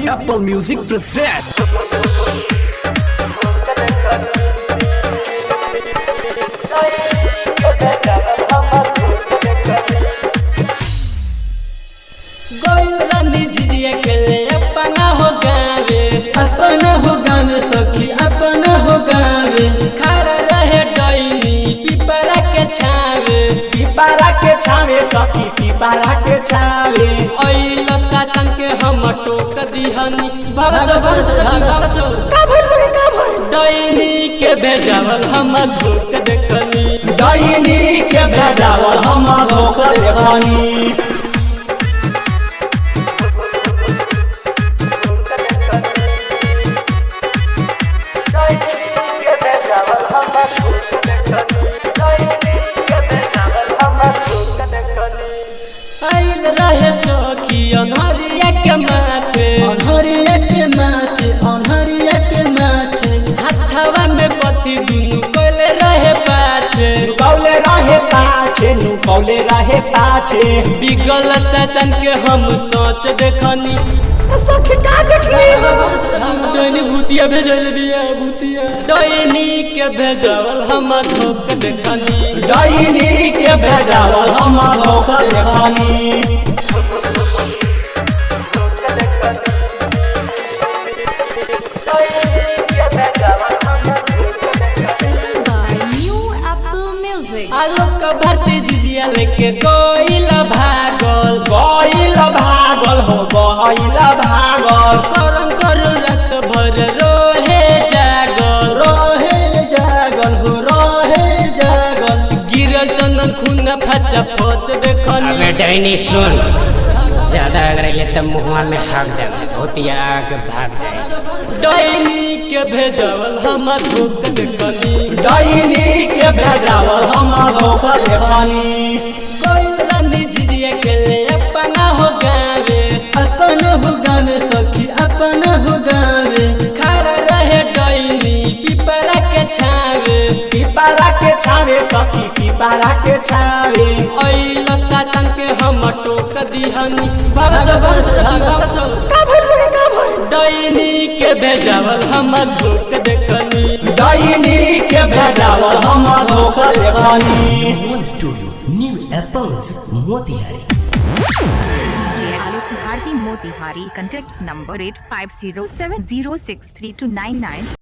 Apple Music presents गोइरानी झिझिया खेले अपना हो गावे सखी अपना हो गावे खड़ा रहे डईनी पिपरा के छावे सखी पिपरा के छावे ओइल सातन के हम टोक दिहनी भगत डईनी के भेजावल हम धोक देखनी डईनी के भेजावल हम धोक देखनी आइल रहे सखी अनहरिया के माथे हाथवा में पति दुनु कोले रहे पाछे बिगल सचन के हम सोच देखनी सखी का देखली डईनी भूतिया भेजल बिया भूतिया डईनी के भेजल हम धोक देखनी डईनी के भेजावल हम धोक देखनी आलोक भरती झिझिया लेके गइल भागल करम कर रात भर रोहे जागल गिरल चंदन खून फचा फच देखनी अबे डईनी सुन, ज्यादा अगर ये तब मुँह में हाक दे भूतिया आके भाग जाए। डईनी के भेजल हम धोक देखनी डईनी के भेजावल हम धोक देखनी गोइरानी झिझिया खेले अपना हो गावे सखी अपना हो गावे खड़ा रहे डईनी पिपरा के छावे सखी पिपरा के छावे ओइल सातन के हम टोक दिहनी भगत डईनी के भेजावल हम धोक देखनी डईनी के भेजावल हम धोक देखनी Studio New Apples Motihari. Alok Bharti Motihari. Contact number 8507063299.